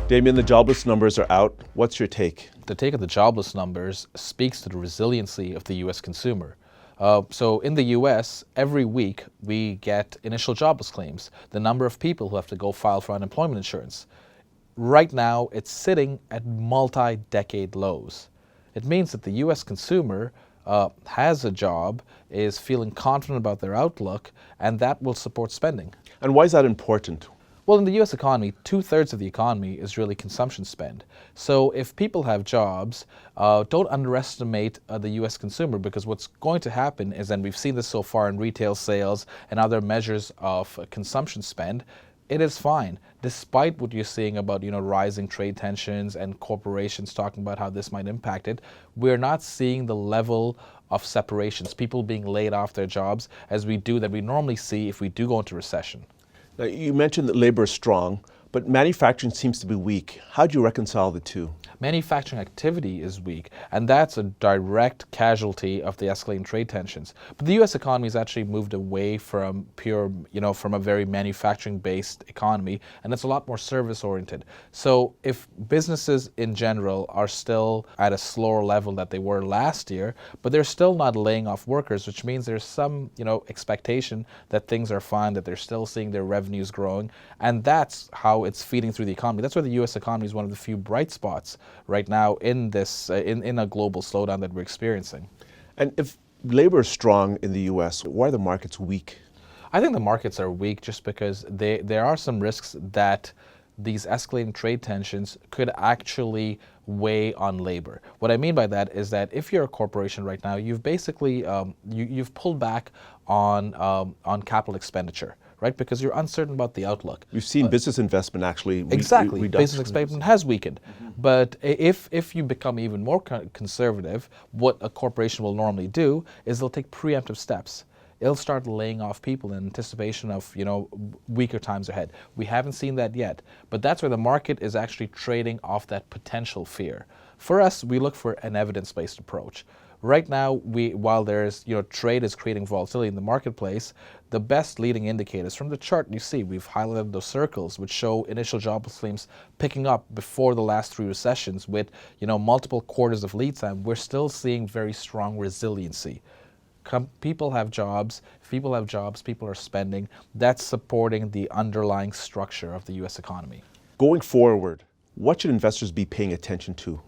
Damien, the jobless numbers are out. What's your take? The take of the jobless numbers speaks to the resiliency of the U.S. consumer. So in the U.S., every week we get initial jobless claims, the number of people who have to go file for unemployment insurance. Right now, it's sitting at multi-decade lows. It means that the U.S. consumer has a job, is feeling confident about their outlook, and that will support spending. And why is that important? Well, in the U.S. economy, 2/3 of the economy is really consumption spend. So if people have jobs, don't underestimate the U.S. consumer, because what's going to happen is, and we've seen this so far in retail sales and other measures of consumption spend, it is fine, despite what you're seeing about, rising trade tensions and corporations talking about how this might impact it. We're not seeing the level of separations, people being laid off their jobs, as we normally see if we do go into recession. Now, you mentioned that labor is strong, but manufacturing seems to be weak. How do you reconcile the two? Manufacturing activity is weak, and that's a direct casualty of the escalating trade tensions. But the U.S. economy has actually moved away from from a very manufacturing-based economy, and it's a lot more service-oriented. So if businesses in general are still at a slower level that they were last year, but they're still not laying off workers, which means there's some, expectation that things are fine, that they're still seeing their revenues growing, and that's how it's feeding through the economy. That's why the U.S. economy is one of the few bright spots right now in this in a global slowdown that we're experiencing. And if labor is strong in the U.S., why are the markets weak? I think the markets are weak just because there are some risks that these escalating trade tensions could actually weigh on labor. What I mean by that is that if you're a corporation right now, you've basically you've pulled back on capital expenditure, right? Because you're uncertain about the outlook. We've seen business investment actually exactly. Business investment has weakened. Mm-hmm. But if you become even more conservative, what a corporation will normally do is they'll take preemptive steps. It'll start laying off people in anticipation of, weaker times ahead. We haven't seen that yet, but that's where the market is actually trading off that potential fear. For us, we look for an evidence-based approach. Right now, while there's, trade is creating volatility in the marketplace, the best leading indicators from the chart you see, we've highlighted those circles, which show initial jobless claims picking up before the last 3 recessions with, multiple quarters of lead time. We're still seeing very strong resiliency. People have jobs. If people have jobs, people are spending. That's supporting the underlying structure of the U.S. economy. Going forward, what should investors be paying attention to?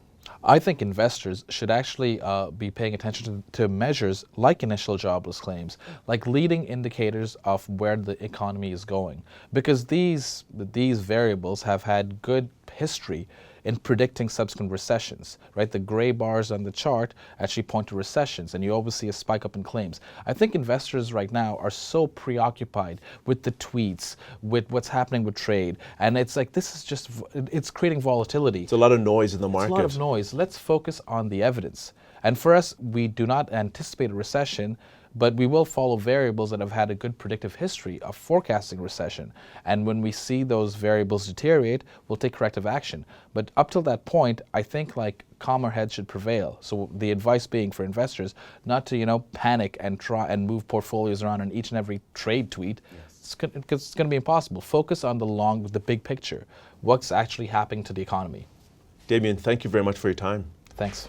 I think investors should actually be paying attention to measures like initial jobless claims, like leading indicators of where the economy is going, because these variables have had good history in predicting subsequent recessions, right? The gray bars on the chart actually point to recessions, and you always see a spike up in claims. I think investors right now are so preoccupied with the tweets, with what's happening with trade, and it's like it's creating volatility. It's a lot of noise in the market. It's a lot of noise. Let's focus on the evidence. And for us, we do not anticipate a recession, but we will follow variables that have had a good predictive history of forecasting recession. And when we see those variables deteriorate, we'll take corrective action. But up till that point, I think calmer heads should prevail. So the advice being for investors not to, panic and try and move portfolios around in each and every trade tweet. Yes. It's going to be impossible. Focus on the big picture. What's actually happening to the economy. Damien, thank you very much for your time. Thanks.